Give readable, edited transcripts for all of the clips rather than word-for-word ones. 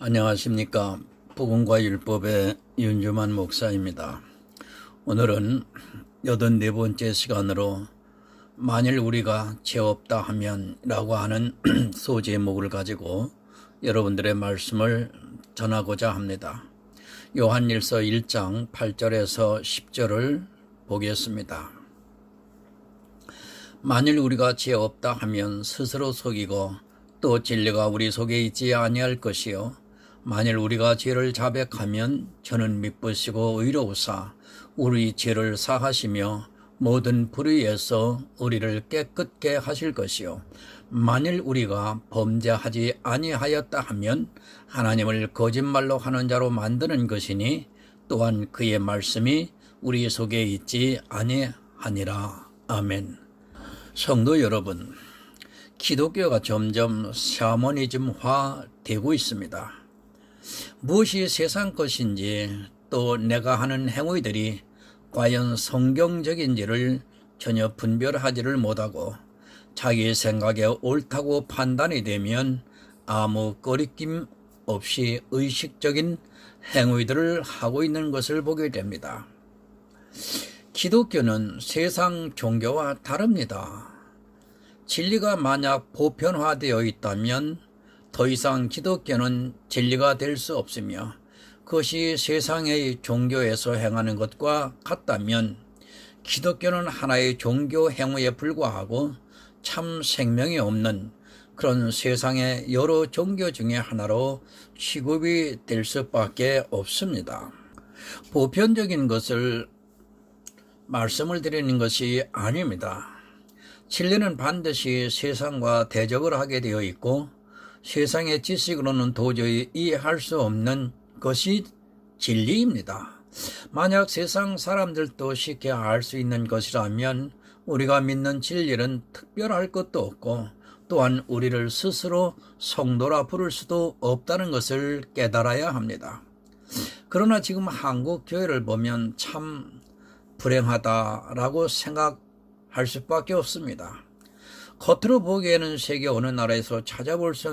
안녕하십니까. 복음과 율법의 윤주만 목사입니다. 오늘은 84번째 시간으로 만일 우리가 죄 없다 하면 라고 하는 소제목을 가지고 여러분들의 말씀을 전하고자 합니다. 요한일서 1장 8절에서 10절을 보겠습니다. 만일 우리가 죄 없다 하면 스스로 속이고 또 진리가 우리 속에 있지 아니할 것이요 만일 우리가 죄를 자백하면 저는 미쁘시고 의로우사 우리 죄를 사하시며 모든 불의에서 우리를 깨끗게 하실 것이요 만일 우리가 범죄하지 아니하였다 하면 하나님을 거짓말로 하는 자로 만드는 것이니 또한 그의 말씀이 우리 속에 있지 아니하니라. 아멘. 성도 여러분, 기독교가 점점 샤머니즘화 되고 있습니다. 무엇이 세상 것인지 또 내가 하는 행위들이 과연 성경적인지를 전혀 분별하지를 못하고 자기 생각에 옳다고 판단이 되면 아무 꺼리낌 없이 의식적인 행위들을 하고 있는 것을 보게 됩니다. 기독교는 세상 종교와 다릅니다. 진리가 만약 보편화되어 있다면 더 이상 기독교는 진리가 될 수 없으며 그것이 세상의 종교에서 행하는 것과 같다면 기독교는 하나의 종교 행위에 불과하고 참 생명이 없는 그런 세상의 여러 종교 중에 하나로 취급이 될 수밖에 없습니다. 보편적인 것을 말씀을 드리는 것이 아닙니다. 진리는 반드시 세상과 대적을 하게 되어 있고 세상의 지식으로는 도저히 이해할 수 없는 것이 진리입니다. 만약 세상 사람들도 쉽게 알 수 있는 것이라면 우리가 믿는 진리는 특별할 것도 없고 또한 우리를 스스로 성도라 부를 수도 없다는 것을 깨달아야 합니다. 그러나 지금 한국 교회를 보면 참 불행하다라고 생각할 수밖에 없습니다. 겉으로 보기에는 세계 어느 나라에서 찾아볼 수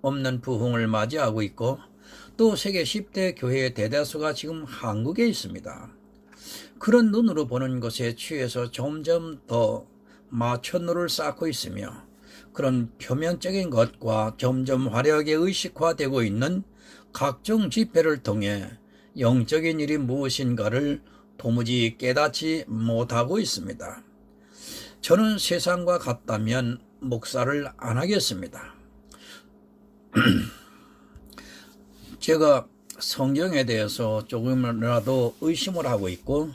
없는 부흥을 맞이하고 있고 또 세계 10대 교회의 대다수가 지금 한국에 있습니다. 그런 눈으로 보는 것에 취해서 점점 더 마천루를 쌓고 있으며 그런 표면적인 것과 점점 화려하게 의식화되고 있는 각종 집회를 통해 영적인 일이 무엇인가를 도무지 깨닫지 못하고 있습니다. 저는 세상과 같다면 목사를 안 하겠습니다. 제가 성경에 대해서 조금이라도 의심을 하고 있고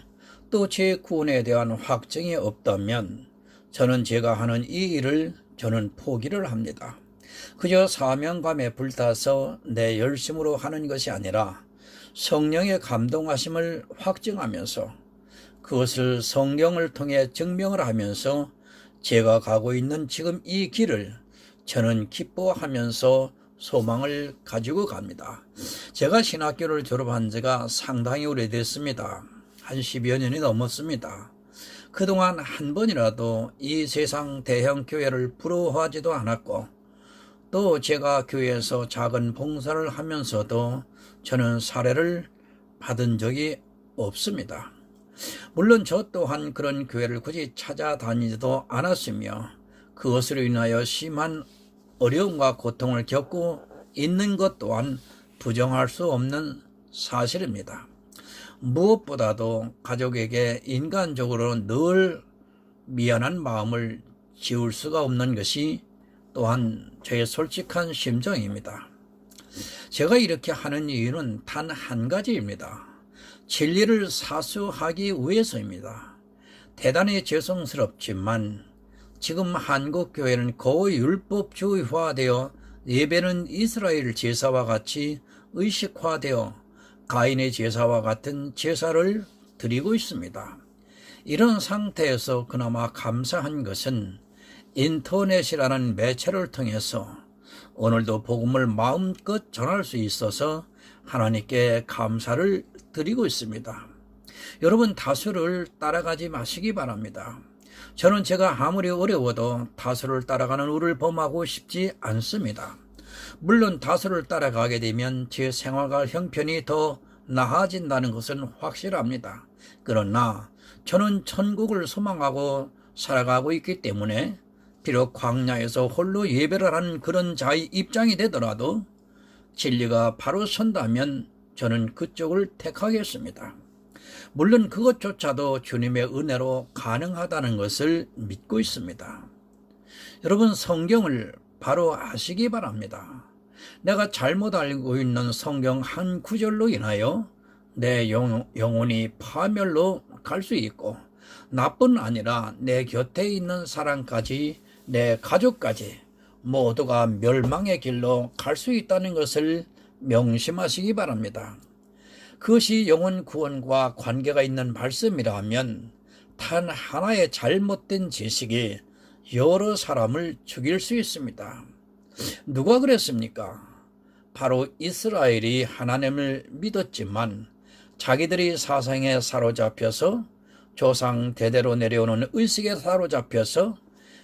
또 제 구원에 대한 확증이 없다면 저는 제가 하는 이 일을 저는 포기를 합니다. 그저 사명감에 불타서 내 열심으로 하는 것이 아니라 성령의 감동하심을 확증하면서 그것을 성경을 통해 증명을 하면서 제가 가고 있는 지금 이 길을 저는 기뻐하면서 소망을 가지고 갑니다. 제가 신학교를 졸업한 지가 상당히 오래됐습니다. 한 10여 년이 넘었습니다. 그동안 한 번이라도 이 세상 대형 교회를 부러워하지도 않았고 또 제가 교회에서 작은 봉사를 하면서도 저는 사례를 받은 적이 없습니다. 물론 저 또한 그런 교회를 굳이 찾아다니지도 않았으며 그것으로 인하여 심한 어려움과 고통을 겪고 있는 것 또한 부정할 수 없는 사실입니다. 무엇보다도 가족에게 인간적으로 늘 미안한 마음을 지울 수가 없는 것이 또한 저의 솔직한 심정입니다. 제가 이렇게 하는 이유는 단 한 가지입니다. 진리를 사수하기 위해서입니다. 대단히 죄송스럽지만 지금 한국 교회는 거의 율법주의화되어 예배는 이스라엘 제사와 같이 의식화되어 가인의 제사와 같은 제사를 드리고 있습니다. 이런 상태에서 그나마 감사한 것은 인터넷이라는 매체를 통해서 오늘도 복음을 마음껏 전할 수 있어서 하나님께 감사를 드리고 있습니다. 여러분 다수를 따라가지 마시기 바랍니다. 저는 제가 아무리 어려워도 다수를 따라가는 우를 범하고 싶지 않습니다. 물론 다수를 따라가게 되면 제 생활과 형편이 더 나아진다는 것은 확실합니다. 그러나 저는 천국을 소망하고 살아가고 있기 때문에 비록 광야에서 홀로 예배를 하는 그런 자의 입장이 되더라도 진리가 바로 선다면 저는 그쪽을 택하겠습니다. 물론 그것조차도 주님의 은혜로 가능하다는 것을 믿고 있습니다. 여러분, 성경을 바로 아시기 바랍니다. 내가 잘못 알고 있는 성경 한 구절로 인하여 내 영혼이 파멸로 갈 수 있고, 나뿐 아니라 내 곁에 있는 사람까지, 내 가족까지 모두가 멸망의 길로 갈 수 있다는 것을 명심하시기 바랍니다. 그것이 영혼 구원과 관계가 있는 말씀이라면 단 하나의 잘못된 지식이 여러 사람을 죽일 수 있습니다. 누가 그랬습니까? 바로 이스라엘이 하나님을 믿었지만 자기들이 사상에 사로잡혀서 조상 대대로 내려오는 의식에 사로잡혀서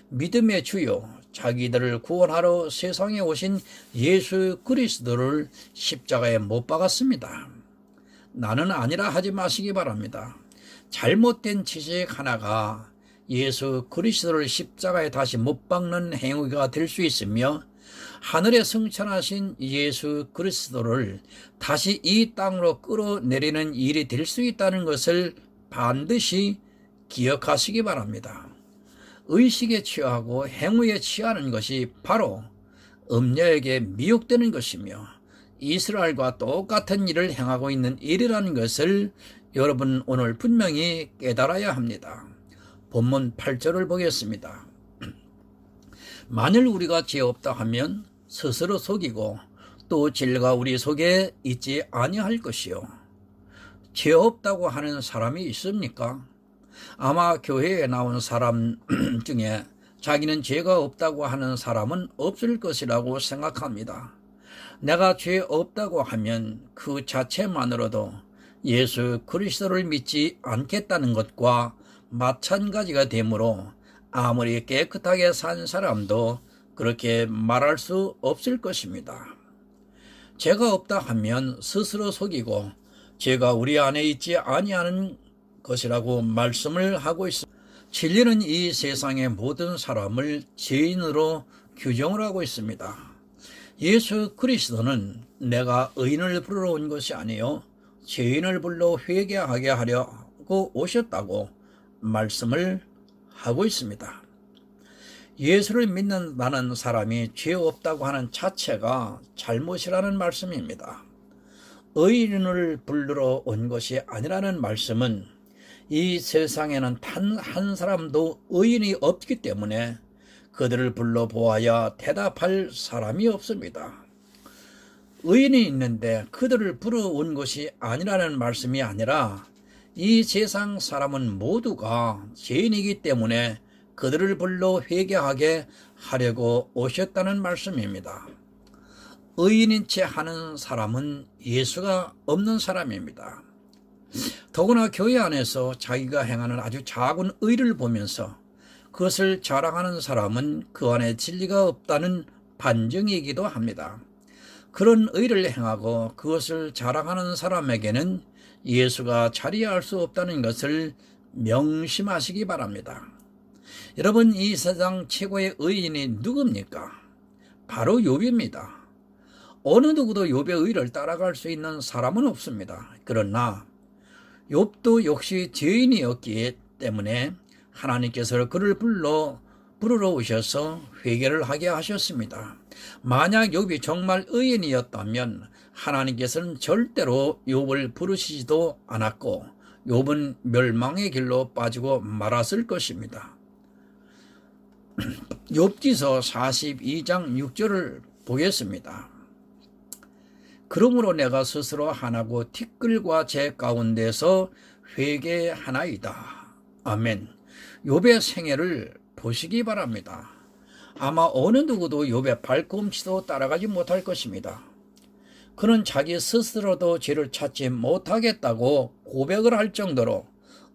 믿음의 주요 자기들을 구원하러 세상에 오신 예수 그리스도를 십자가에 못 박았습니다. 나는 아니라 하지 마시기 바랍니다. 잘못된 지식 하나가 예수 그리스도를 십자가에 다시 못 박는 행위가 될 수 있으며 하늘에 승천하신 예수 그리스도를 다시 이 땅으로 끌어내리는 일이 될 수 있다는 것을 반드시 기억하시기 바랍니다. 의식에 취하고 행위에 취하는 것이 바로 음녀에게 미혹되는 것이며 이스라엘과 똑같은 일을 행하고 있는 일이라는 것을 여러분 오늘 분명히 깨달아야 합니다. 본문 8절을 보겠습니다. 만일 우리가 죄 없다 하면 스스로 속이고 또 진리가 우리 속에 있지 아니할 것이요. 죄 없다고 하는 사람이 있습니까? 아마 교회에 나온 사람 중에 자기는 죄가 없다고 하는 사람은 없을 것이라고 생각합니다. 내가 죄 없다고 하면 그 자체만으로도 예수 그리스도를 믿지 않겠다는 것과 마찬가지가 되므로 아무리 깨끗하게 산 사람도 그렇게 말할 수 없을 것입니다. 죄가 없다 하면 스스로 속이고 죄가 우리 안에 있지 아니하는 것이라고 말씀을 하고 있습니다. 진리는 이 세상의 모든 사람을 죄인으로 규정을 하고 있습니다. 예수 그리스도는 내가 의인을 부르러 온 것이 아니요 죄인을 불러 회개하게 하려고 오셨다고 말씀을 하고 있습니다. 예수를 믿는다는 사람이 죄 없다고 하는 자체가 잘못이라는 말씀입니다. 의인을 부르러 온 것이 아니라는 말씀은 이 세상에는 단 한 사람도 의인이 없기 때문에 그들을 불러보아야 대답할 사람이 없습니다. 의인이 있는데 그들을 부러온 것이 아니라는 말씀이 아니라 이 세상 사람은 모두가 죄인이기 때문에 그들을 불러 회개하게 하려고 오셨다는 말씀입니다. 의인인 채 하는 사람은 예수가 없는 사람입니다. 더구나 교회 안에서 자기가 행하는 아주 작은 의를 보면서 그것을 자랑하는 사람은 그 안에 진리가 없다는 반증이기도 합니다. 그런 의를 행하고 그것을 자랑하는 사람에게는 예수가 자리할 수 없다는 것을 명심하시기 바랍니다. 여러분, 이 세상 최고의 의인이 누굽니까? 바로 욥입니다. 어느 누구도 욥의 의를 따라갈 수 있는 사람은 없습니다. 그러나 욥도 역시 죄인이었기 때문에 하나님께서 그를 부르러 오셔서 회개를 하게 하셨습니다. 만약 욥이 정말 의인이었다면 하나님께서는 절대로 욥을 부르시지도 않았고 욥은 멸망의 길로 빠지고 말았을 것입니다. 욥기서 42장 6절을 보겠습니다. 그러므로 내가 스스로 하나고 티끌과 제 가운데서 회개하나이다. 아멘. 욥의 생애를 보시기 바랍니다. 아마 어느 누구도 욥의 발꿈치도 따라가지 못할 것입니다. 그는 자기 스스로도 죄를 찾지 못하겠다고 고백을 할 정도로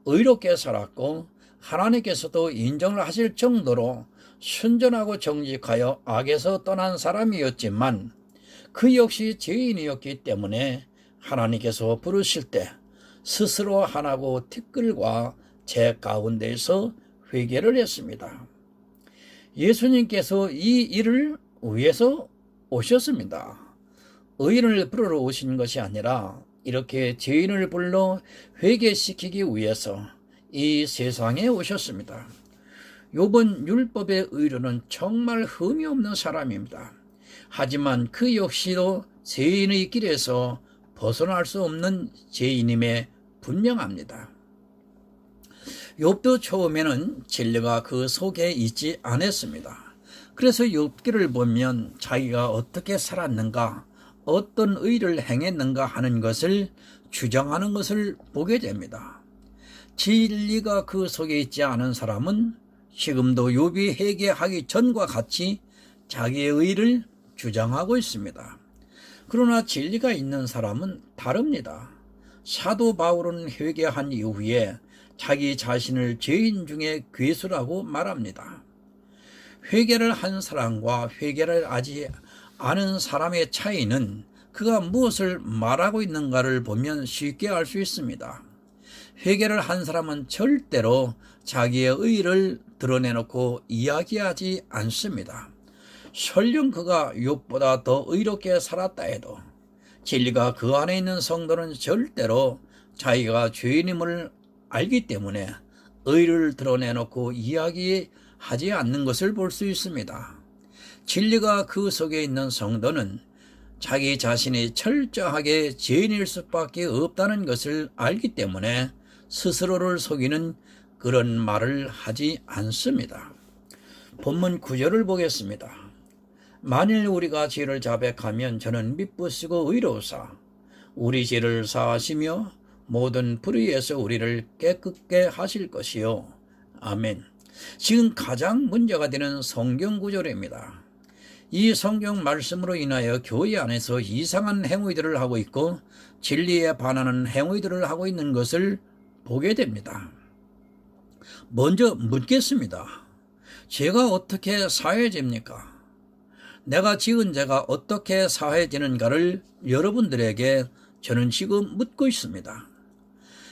의롭게 살았고 하나님께서도 인정을 하실 정도로 순전하고 정직하여 악에서 떠난 사람이었지만 그 역시 죄인이었기 때문에 하나님께서 부르실 때 스스로 하나고 티끌과 제 가운데에서 회개를 했습니다. 예수님께서 이 일을 위해서 오셨습니다. 의인을 부르러 오신 것이 아니라 이렇게 죄인을 불러 회개시키기 위해서 이 세상에 오셨습니다. 욥은 율법의 의로는 정말 흠이 없는 사람입니다. 하지만 그 역시도 죄인의 길에서 벗어날 수 없는 죄인임에 분명합니다. 욥도 처음에는 진리가 그 속에 있지 않았습니다. 그래서 욥기를 보면 자기가 어떻게 살았는가, 어떤 의를 행했는가 하는 것을 주장하는 것을 보게 됩니다. 진리가 그 속에 있지 않은 사람은 지금도 욥이 회개하기 전과 같이 자기의 의를 주장하고 있습니다. 그러나 진리가 있는 사람은 다릅니다. 사도 바울은 회개한 이후에 자기 자신을 죄인 중에 괴수라고 말합니다. 회개를 한 사람과 회개를 하지 않은 사람의 차이는 그가 무엇을 말하고 있는가를 보면 쉽게 알 수 있습니다. 회개를 한 사람은 절대로 자기의 의를 드러내놓고 이야기하지 않습니다. 설령 그가 욥보다 더 의롭게 살았다 해도 진리가 그 안에 있는 성도는 절대로 자기가 죄인임을 알기 때문에 의를 드러내놓고 이야기하지 않는 것을 볼 수 있습니다. 진리가 그 속에 있는 성도는 자기 자신이 철저하게 죄인일 수밖에 없다는 것을 알기 때문에 스스로를 속이는 그런 말을 하지 않습니다. 본문 9절을 보겠습니다. 만일 우리가 죄를 자백하면 저는 미쁘시고 의로우사 우리 죄를 사하시며 모든 불의에서 우리를 깨끗게 하실 것이요. 아멘. 지금 가장 문제가 되는 성경 구절입니다. 이 성경 말씀으로 인하여 교회 안에서 이상한 행위들을 하고 있고 진리에 반하는 행위들을 하고 있는 것을 보게 됩니다. 먼저 묻겠습니다. 죄가 어떻게 사해집니까? 내가 지은 죄가 어떻게 사해지는가를 여러분들에게 저는 지금 묻고 있습니다.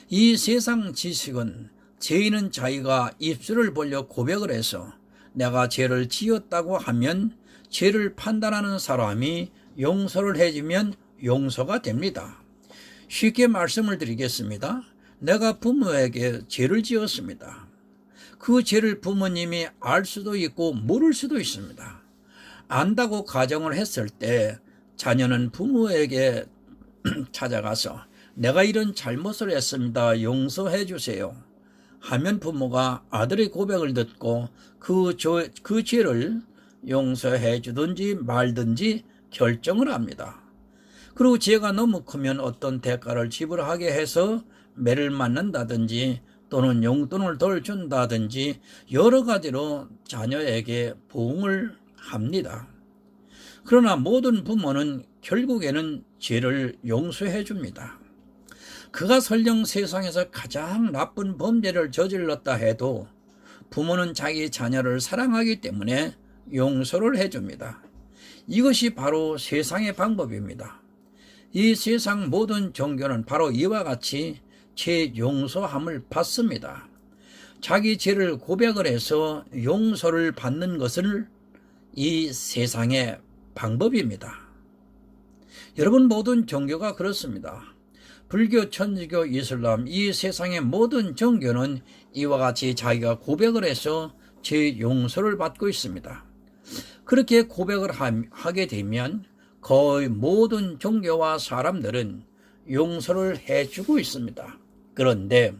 이 세상 지식은 죄인은 자기가 입술을 벌려 고백을 해서 내가 죄를 지었다고 하면 죄를 판단하는 사람이 용서를 해주면 용서가 됩니다. 쉽게 말씀을 드리겠습니다. 내가 부모에게 죄를 지었습니다. 그 죄를 부모님이 알 수도 있고 모를 수도 있습니다. 안다고 가정을 했을 때 자녀는 부모에게 찾아가서 내가 이런 잘못을 했습니다. 용서해 주세요. 하면 부모가 아들의 고백을 듣고 그 죄를 용서해 주든지 말든지 결정을 합니다. 그리고 죄가 너무 크면 어떤 대가를 지불하게 해서 매를 맞는다든지 또는 용돈을 덜 준다든지 여러 가지로 자녀에게 보응을 합니다. 그러나 모든 부모는 결국에는 죄를 용서해 줍니다. 그가 설령 세상에서 가장 나쁜 범죄를 저질렀다 해도 부모는 자기 자녀를 사랑하기 때문에 용서를 해줍니다. 이것이 바로 세상의 방법입니다. 이 세상 모든 종교는 바로 이와 같이 죄 용서함을 받습니다. 자기 죄를 고백을 해서 용서를 받는 것을 이 세상의 방법입니다. 여러분, 모든 종교가 그렇습니다. 불교, 천주교, 이슬람, 이 세상의 모든 종교는 이와 같이 자기가 고백을 해서 죄 용서를 받고 있습니다. 그렇게 고백을 하게 되면 거의 모든 종교와 사람들은 용서를 해주고 있습니다. 그런데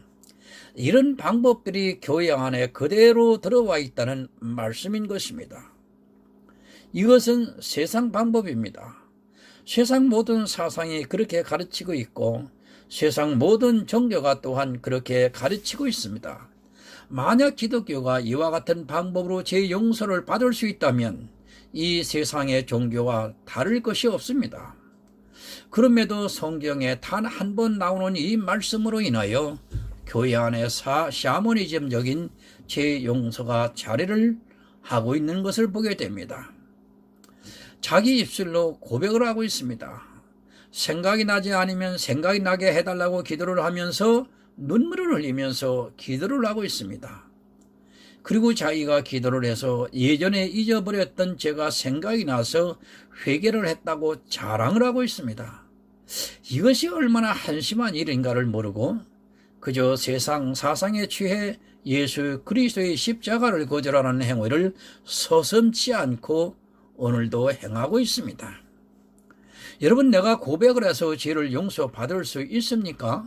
이런 방법들이 교회 안에 그대로 들어와 있다는 말씀인 것입니다. 이것은 세상 방법입니다. 세상 모든 사상이 그렇게 가르치고 있고 세상 모든 종교가 또한 그렇게 가르치고 있습니다. 만약 기독교가 이와 같은 방법으로 죄 용서를 받을 수 있다면 이 세상의 종교와 다를 것이 없습니다. 그럼에도 성경에 단 한 번 나오는 이 말씀으로 인하여 교회 안에 샤머니즘적인 죄 용서가 자리를 하고 있는 것을 보게 됩니다. 자기 입술로 고백을 하고 있습니다. 생각이 나지 않으면 생각이 나게 해달라고 기도를 하면서 눈물을 흘리면서 기도를 하고 있습니다. 그리고 자기가 기도를 해서 예전에 잊어버렸던 죄가 생각이 나서 회개를 했다고 자랑을 하고 있습니다. 이것이 얼마나 한심한 일인가를 모르고 그저 세상 사상에 취해 예수 그리스도의 십자가를 거절하는 행위를 서슴지 않고 오늘도 행하고 있습니다. 여러분, 내가 고백을 해서 죄를 용서받을 수 있습니까?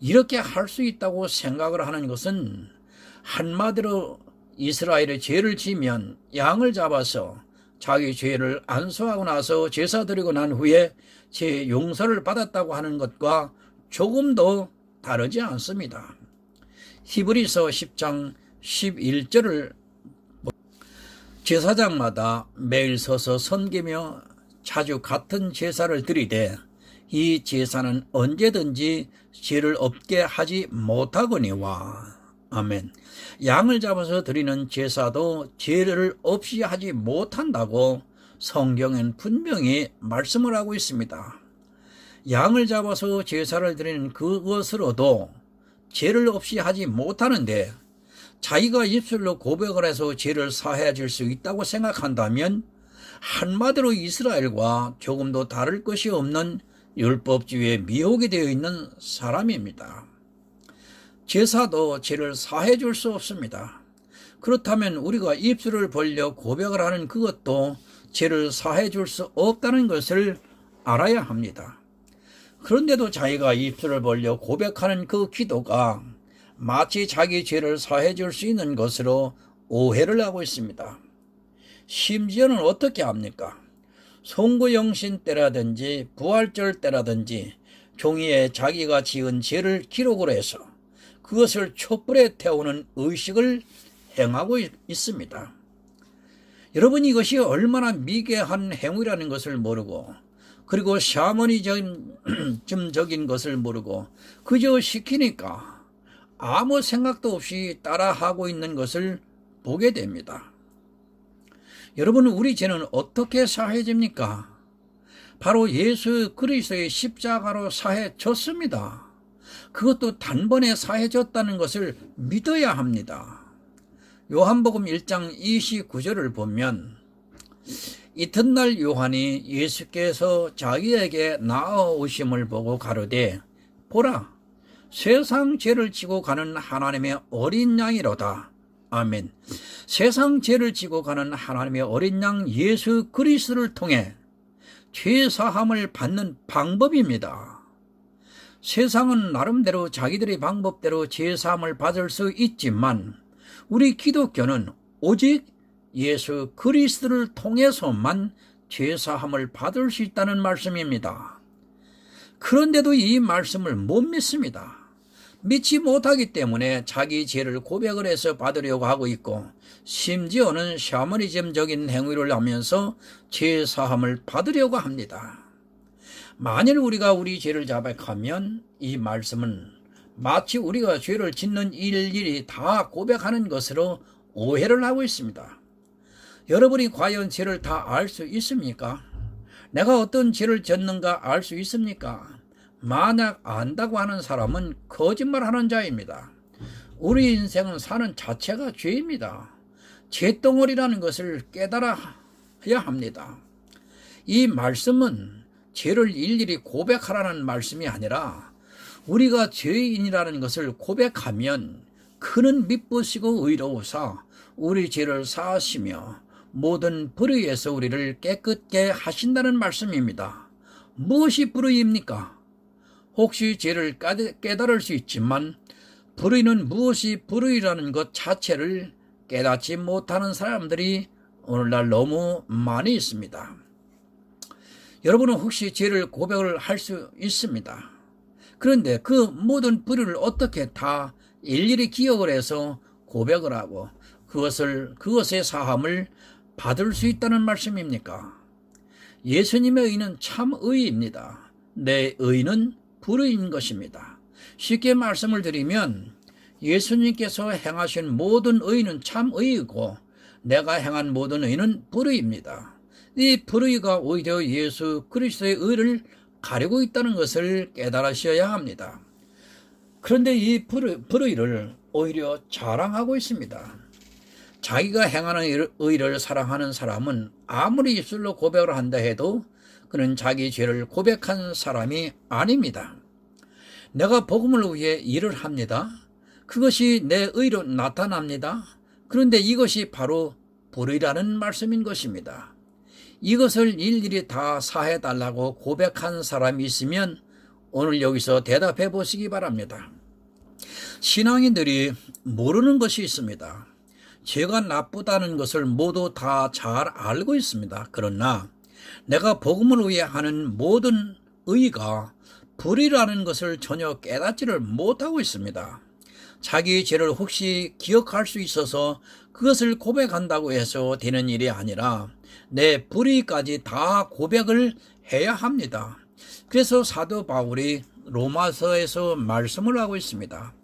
이렇게 할 수 있다고 생각을 하는 것은 한마디로 이스라엘의 죄를 지면 양을 잡아서 자기 죄를 안수하고 나서 제사 드리고 난 후에 죄 용서를 받았다고 하는 것과 조금도 다르지 않습니다. 히브리서 10장 11절을 제사장마다 매일 서서 섬기며 자주 같은 제사를 드리되 이 제사는 언제든지 죄를 없게 하지 못하거니와. 아멘. 양을 잡아서 드리는 제사도 죄를 없이 하지 못한다고 성경엔 분명히 말씀을 하고 있습니다. 양을 잡아서 제사를 드리는 그것으로도 죄를 없이 하지 못하는데 자기가 입술로 고백을 해서 죄를 사해 줄 수 있다고 생각한다면 한마디로 이스라엘과 조금도 다를 것이 없는 율법주의에 미혹이 되어 있는 사람입니다. 제사도 죄를 사해 줄 수 없습니다. 그렇다면 우리가 입술을 벌려 고백을 하는 그것도 죄를 사해 줄 수 없다는 것을 알아야 합니다. 그런데도 자기가 입술을 벌려 고백하는 그 기도가 마치 자기 죄를 사해 줄 수 있는 것으로 오해를 하고 있습니다. 심지어는 어떻게 합니까? 송구영신 때라든지 부활절 때라든지 종이에 자기가 지은 죄를 기록을 해서 그것을 촛불에 태우는 의식을 행하고 있습니다. 여러분, 이것이 얼마나 미개한 행위라는 것을 모르고 그리고 샤머니즘적인 것을 모르고 그저 시키니까 아무 생각도 없이 따라하고 있는 것을 보게 됩니다. 여러분, 우리 죄는 어떻게 사해집니까? 바로 예수 그리스도의 십자가로 사해졌습니다. 그것도 단번에 사해졌다는 것을 믿어야 합니다. 요한복음 1장 29절을 보면 이튿날 요한이 예수께서 자기에게 나아오심을 보고 가로되 보라, 세상 죄를 지고 가는 하나님의 어린 양이로다. 아멘. 세상 죄를 지고 가는 하나님의 어린 양 예수 그리스도를 통해 죄 사함을 받는 방법입니다. 세상은 나름대로 자기들의 방법대로 죄 사함을 받을 수 있지만 우리 기독교는 오직 예수 그리스도를 통해서만 죄 사함을 받을 수 있다는 말씀입니다. 그런데도 이 말씀을 못 믿습니다. 믿지 못하기 때문에 자기 죄를 고백을 해서 받으려고 하고 있고 심지어는 샤머니즘적인 행위를 하면서 죄 사함을 받으려고 합니다. 만일 우리가 우리 죄를 자백하면 이 말씀은 마치 우리가 죄를 짓는 일일이 다 고백하는 것으로 오해를 하고 있습니다. 여러분이 과연 죄를 다 알 수 있습니까? 내가 어떤 죄를 졌는가 알 수 있습니까? 만약 안다고 하는 사람은 거짓말하는 자입니다. 우리 인생은 사는 자체가 죄입니다. 죄덩어리라는 것을 깨달아야 합니다. 이 말씀은 죄를 일일이 고백하라는 말씀이 아니라 우리가 죄인이라는 것을 고백하면 그는 미쁘시고 의로우사 우리 죄를 사하시며 모든 불의에서 우리를 깨끗게 하신다는 말씀입니다. 무엇이 불의입니까? 혹시 죄를 깨달을 수 있지만 불의는 무엇이 불의라는 것 자체를 깨닫지 못하는 사람들이 오늘날 너무 많이 있습니다. 여러분은 혹시 죄를 고백을 할 수 있습니다. 그런데 그 모든 불의를 어떻게 다 일일이 기억을 해서 고백을 하고 그것의 사함을 받을 수 있다는 말씀입니까? 예수님의 의는 참 의입니다. 내 의는 불의인 것입니다. 쉽게 말씀을 드리면 예수님께서 행하신 모든 의는 참 의이고 내가 행한 모든 의는 불의입니다. 이 불의가 오히려 예수 그리스도의 의를 가리고 있다는 것을 깨달으셔야 합니다. 그런데 이 불의를 오히려 자랑하고 있습니다. 자기가 행하는 의를 사랑하는 사람은 아무리 입술로 고백을 한다 해도 그는 자기 죄를 고백한 사람이 아닙니다. 내가 복음을 위해 일을 합니다. 그것이 내 의로 나타납니다. 그런데 이것이 바로 불의라는 말씀인 것입니다. 이것을 일일이 다 사해달라고 고백한 사람이 있으면 오늘 여기서 대답해 보시기 바랍니다. 신앙인들이 모르는 것이 있습니다. 죄가 나쁘다는 것을 모두 다 잘 알고 있습니다. 그러나 내가 복음을 위해 하는 모든 의가 불의라는 것을 전혀 깨닫지를 못하고 있습니다. 자기 죄를 혹시 기억할 수 있어서 그것을 고백한다고 해서 되는 일이 아니라 내 불의까지 다 고백을 해야 합니다. 그래서 사도 바울이 로마서에서 말씀을 하고 있습니다.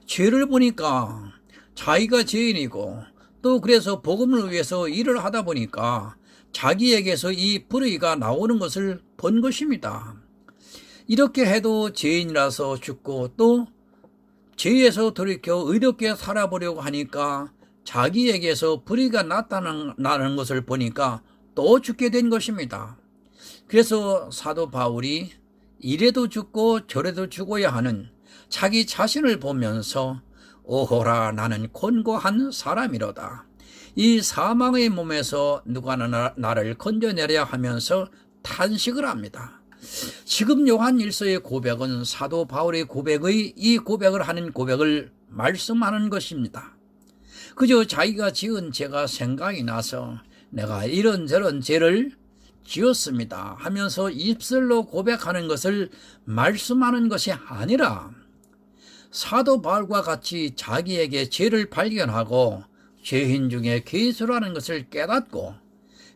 죄를 보니까 자기가 죄인이고 또 그래서 복음을 위해서 일을 하다 보니까 자기에게서 이 불의가 나오는 것을 본 것입니다. 이렇게 해도 죄인이라서 죽고 또 죄에서 돌이켜 의롭게 살아보려고 하니까 자기에게서 불의가 나타나는 것을 보니까 또 죽게 된 것입니다. 그래서 사도 바울이 이래도 죽고 저래도 죽어야 하는 자기 자신을 보면서 오호라 나는 곤고한 사람이로다. 이 사망의 몸에서 누가 나를 건져내려 하면서 탄식을 합니다. 지금 요한 1서의 고백은 사도 바울의 고백의 이 고백을 하는 고백을 말씀하는 것입니다. 그저 자기가 지은 죄가 생각이 나서 내가 이런저런 죄를 지었습니다 하면서 입술로 고백하는 것을 말씀하는 것이 아니라 사도 바울과 같이 자기에게 죄를 발견하고 죄인 중에 괴수라는 것을 깨닫고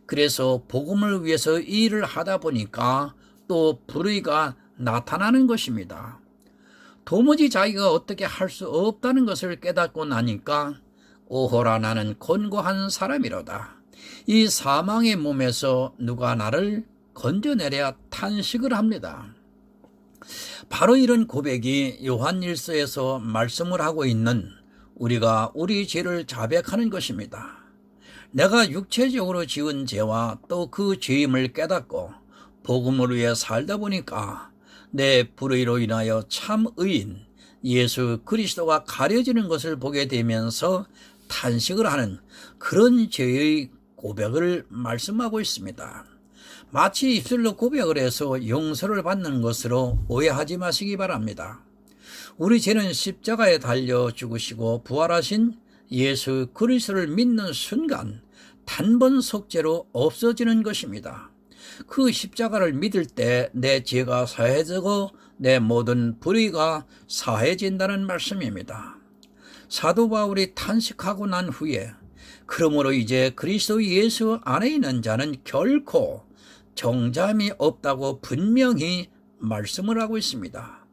그래서 복음을 위해서 일을 하다 보니까 또 불의가 나타나는 것입니다. 도무지 자기가 어떻게 할 수 없다는 것을 깨닫고 나니까 오호라 나는 곤고한 사람이로다. 이 사망의 몸에서 누가 나를 건져내랴 탄식을 합니다. 바로 이런 고백이 요한 1서에서 말씀을 하고 있는 우리가 우리 죄를 자백하는 것입니다. 내가 육체적으로 지은 죄와 또 그 죄임을 깨닫고 복음을 위해 살다 보니까 내 불의로 인하여 참 의인 예수 그리스도가 가려지는 것을 보게 되면서 탄식을 하는 그런 죄의 고백을 말씀하고 있습니다. 마치 입술로 고백을 해서 용서를 받는 것으로 오해하지 마시기 바랍니다. 우리 죄는 십자가에 달려 죽으시고 부활하신 예수 그리스도를 믿는 순간 단번 속죄로 없어지는 것입니다. 그 십자가를 믿을 때 내 죄가 사해지고 내 모든 불의가 사해진다는 말씀입니다. 사도 바울이 탄식하고 난 후에 그러므로 이제 그리스도 예수 안에 있는 자는 결코 정잠이 없다고 분명히 말씀을 하고 있습니다.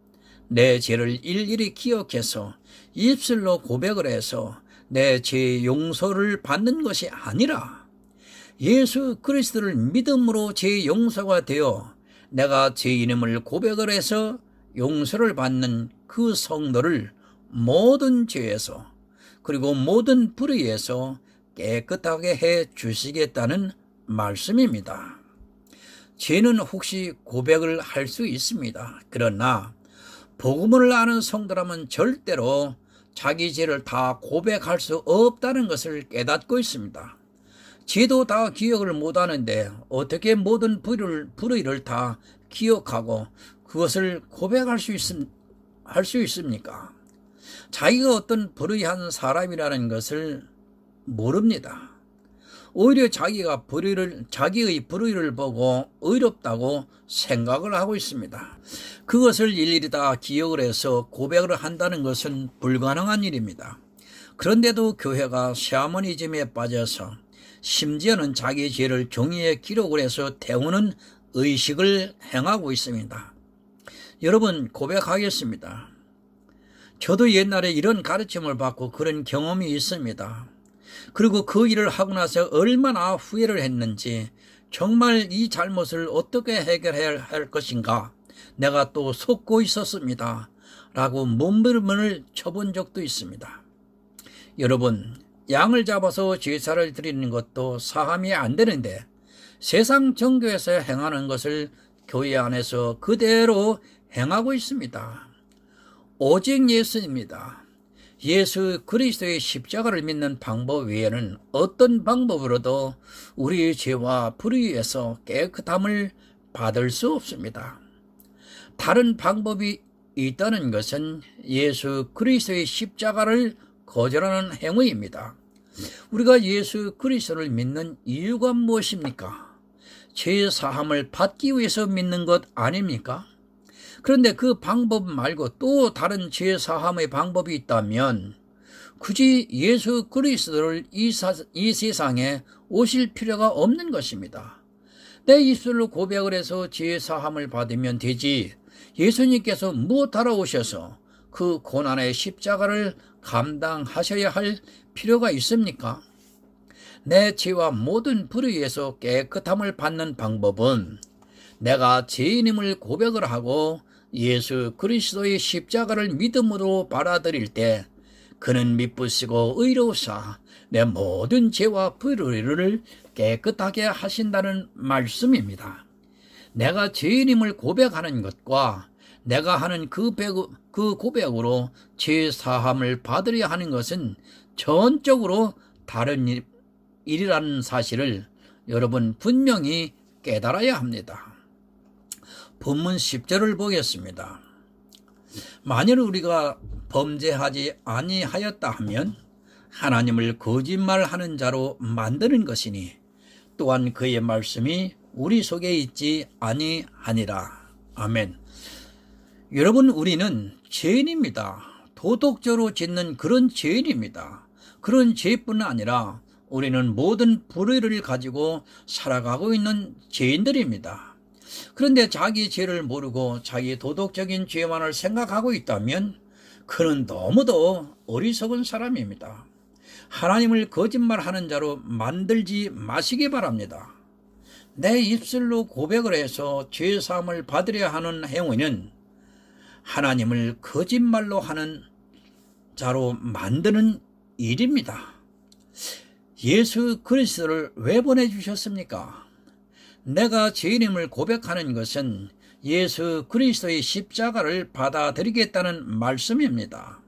내 죄를 일일이 기억해서 입술로 고백을 해서 내 죄 용서를 받는 것이 아니라 예수 그리스도를 믿음으로 죄 용서가 되어 내가 죄인임을 고백을 해서 용서를 받는 그 성도를 모든 죄에서 그리고 모든 불의에서 깨끗하게 해 주시겠다는 말씀입니다. 죄는 혹시 고백을 할 수 있습니다. 그러나 복음을 아는 성도라면 절대로 자기 죄를 다 고백할 수 없다는 것을 깨닫고 있습니다. 죄도 다 기억을 못하는데 어떻게 모든 불의를 다 기억하고 그것을 고백할 수 있습니까? 자기가 어떤 불의한 사람이라는 것을 모릅니다. 오히려 자기가 자기의 불의를 보고 의롭다고 생각을 하고 있습니다. 그것을 일일이 다 기억을 해서 고백을 한다는 것은 불가능한 일입니다. 그런데도 교회가 샤머니즘에 빠져서 심지어는 자기 죄를 종이에 기록을 해서 태우는 의식을 행하고 있습니다. 여러분 고백하겠습니다. 저도 옛날에 이런 가르침을 받고 그런 경험이 있습니다. 그리고 그 일을 하고 나서 얼마나 후회를 했는지 정말 이 잘못을 어떻게 해결해야 할 것인가? 내가 또 속고 있었습니다. 라고 몸부림을 쳐본 적도 있습니다. 여러분, 양을 잡아서 제사를 드리는 것도 사함이 안 되는데 세상 정교에서 행하는 것을 교회 안에서 그대로 행하고 있습니다. 오직 예수입니다. 예수 그리스도의 십자가를 믿는 방법 외에는 어떤 방법으로도 우리의 죄와 불의에서 깨끗함을 받을 수 없습니다. 다른 방법이 있다는 것은 예수 그리스도의 십자가를 거절하는 행위입니다. 우리가 예수 그리스도를 믿는 이유가 무엇입니까? 죄 사함을 받기 위해서 믿는 것 아닙니까? 그런데 그 방법 말고 또 다른 죄 사함의 방법이 있다면 굳이 예수 그리스도를 이 세상에 오실 필요가 없는 것입니다. 내 입술로 고백을 해서 죄 사함을 받으면 되지, 예수님께서 무엇하러 오셔서 그 고난의 십자가를 감당하셔야 할 필요가 있습니까? 내 죄와 모든 불의에서 깨끗함을 받는 방법은 내가 죄인임을 고백을 하고 예수 그리스도의 십자가를 믿음으로 받아들일 때 그는 미쁘시고 의로우사 내 모든 죄와 불의를 깨끗하게 하신다는 말씀입니다. 내가 죄인임을 고백하는 것과 내가 하는 그 고백으로 죄 사함을 받으려 하는 것은 전적으로 다른 일이라는 사실을 여러분 분명히 깨달아야 합니다. 본문 10절을 보겠습니다. 만일 우리가 범죄하지 아니하였다 하면 하나님을 거짓말하는 자로 만드는 것이니 또한 그의 말씀이 우리 속에 있지 아니하니라. 아멘. 여러분, 우리는 죄인입니다. 도덕적으로 짓는 그런 죄인입니다. 그런 죄뿐 아니라 우리는 모든 불의를 가지고 살아가고 있는 죄인들입니다. 그런데 자기 죄를 모르고 자기 도덕적인 죄만을 생각하고 있다면 그는 너무도 어리석은 사람입니다. 하나님을 거짓말하는 자로 만들지 마시기 바랍니다. 내 입술로 고백을 해서 죄사함을 받으려 하는 행위는 하나님을 거짓말로 하는 자로 만드는 일입니다. 예수 그리스도를 왜 보내주셨습니까? 내가 죄인임을 고백하는 것은 예수 그리스도의 십자가를 받아들이겠다는 말씀입니다.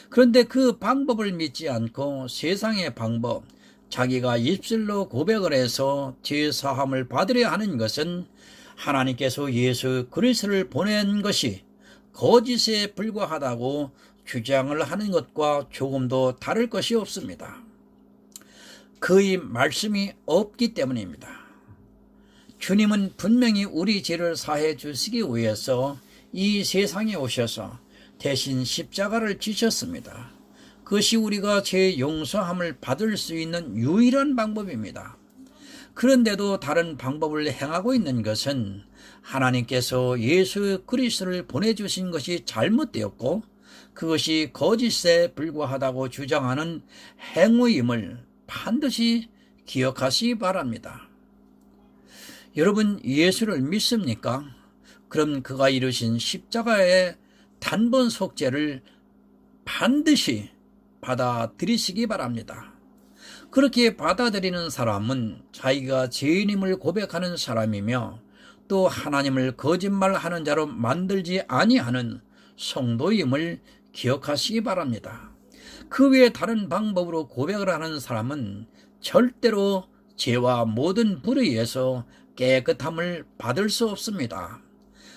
그런데 그 방법을 믿지 않고 세상의 방법, 자기가 입술로 고백을 해서 죄사함을 받으려 하는 것은 하나님께서 예수 그리스도를 보낸 것이 거짓에 불과하다고 주장을 하는 것과 조금도 다를 것이 없습니다. 그의 말씀이 없기 때문입니다. 주님은 분명히 우리 죄를 사해 주시기 위해서 이 세상에 오셔서 대신 십자가를 지셨습니다. 그것이 우리가 죄 용서함을 받을 수 있는 유일한 방법입니다. 그런데도 다른 방법을 행하고 있는 것은 하나님께서 예수 그리스도를 보내주신 것이 잘못되었고 그것이 거짓에 불과하다고 주장하는 행위임을 반드시 기억하시기 바랍니다. 여러분, 예수를 믿습니까? 그럼 그가 이루신 십자가의 단번 속죄를 반드시 받아들이시기 바랍니다. 그렇게 받아들이는 사람은 자기가 죄인임을 고백하는 사람이며 또 하나님을 거짓말하는 자로 만들지 아니하는 성도임을 기억하시기 바랍니다. 그 외에 다른 방법으로 고백을 하는 사람은 절대로 죄와 모든 불의에서 깨끗함을 받을 수 없습니다.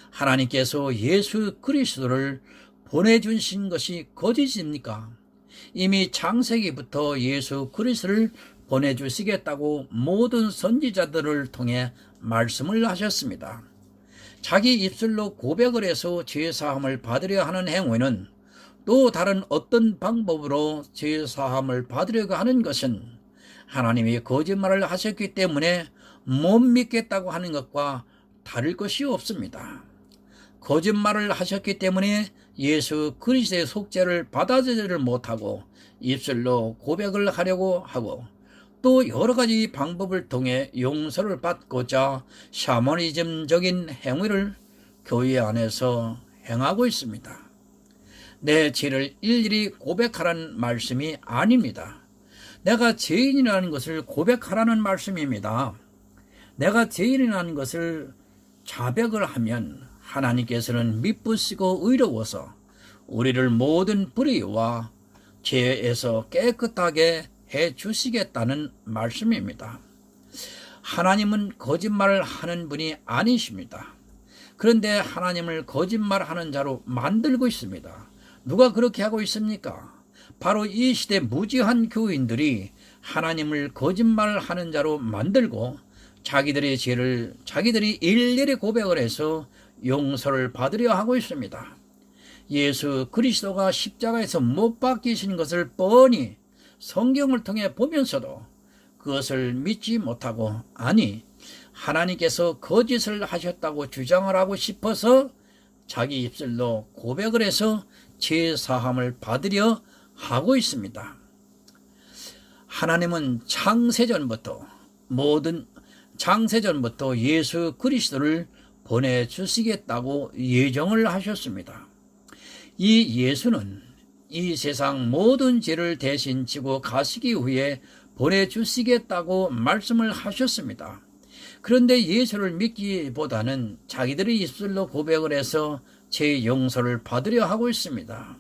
하나님께서 예수 그리스도를 보내주신 것이 거짓입니까? 이미 창세기부터 예수 그리스도를 보내주시겠다고 모든 선지자들을 통해 말씀을 하셨습니다. 자기 입술로 고백을 해서 죄사함을 받으려 하는 행위는 또 다른 어떤 방법으로 죄사함을 받으려고 하는 것은 하나님이 거짓말을 하셨기 때문에 못 믿겠다고 하는 것과 다를 것이 없습니다. 거짓말을 하셨기 때문에 예수 그리스도의 속죄를 받아들이지 못하고 입술로 고백을 하려고 하고 또 여러 가지 방법을 통해 용서를 받고자 샤머니즘적인 행위를 교회 안에서 행하고 있습니다. 내 죄를 일일이 고백하라는 말씀이 아닙니다. 내가 죄인이라는 것을 고백하라는 말씀입니다. 내가 죄인이라는 것을 자백을 하면 하나님께서는 미쁘시고 의로워서 우리를 모든 불의와 죄에서 깨끗하게 해 주시겠다는 말씀입니다. 하나님은 거짓말을 하는 분이 아니십니다. 그런데 하나님을 거짓말하는 자로 만들고 있습니다. 누가 그렇게 하고 있습니까? 바로 이 시대 무지한 교인들이 하나님을 거짓말하는 자로 만들고 자기들의 죄를 자기들이 일일이 고백을 해서 용서를 받으려 하고 있습니다. 예수 그리스도가 십자가에서 못 박히신 것을 뻔히 성경을 통해 보면서도 그것을 믿지 못하고, 아니 하나님께서 거짓을 하셨다고 주장을 하고 싶어서 자기 입술로 고백을 해서 죄 사함을 받으려 하고 있습니다. 하나님은 창세전부터 예수 그리스도를 보내주시겠다고 예정을 하셨습니다. 이 예수는 이 세상 모든 죄를 대신 지고 가시기 위해 보내주시겠다고 말씀을 하셨습니다. 그런데 예수를 믿기보다는 자기들의 입술로 고백을 해서 죄 용서를 받으려 하고 있습니다.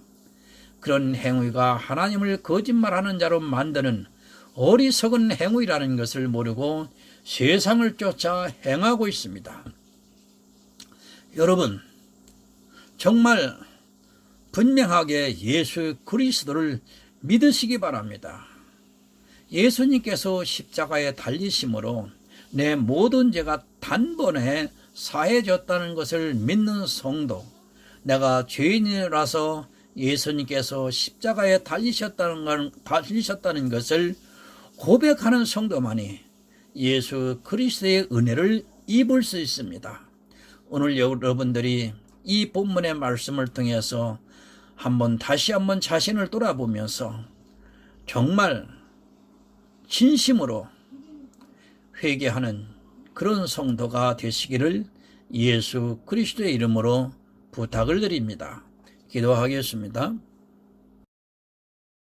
그런 행위가 하나님을 거짓말하는 자로 만드는 어리석은 행위라는 것을 모르고 세상을 쫓아 행하고 있습니다. 여러분, 정말 분명하게 예수 그리스도를 믿으시기 바랍니다. 예수님께서 십자가에 달리심으로 내 모든 죄가 단번에 사해졌다는 것을 믿는 성도, 내가 죄인이라서 예수님께서 십자가에 달리셨다는 것을 고백하는 성도만이 예수 그리스도의 은혜를 입을 수 있습니다. 오늘 여러분들이 이 본문의 말씀을 통해서 다시 한번 자신을 돌아보면서 정말 진심으로 회개하는 그런 성도가 되시기를 예수 그리스도의 이름으로 부탁을 드립니다. 기도하겠습니다.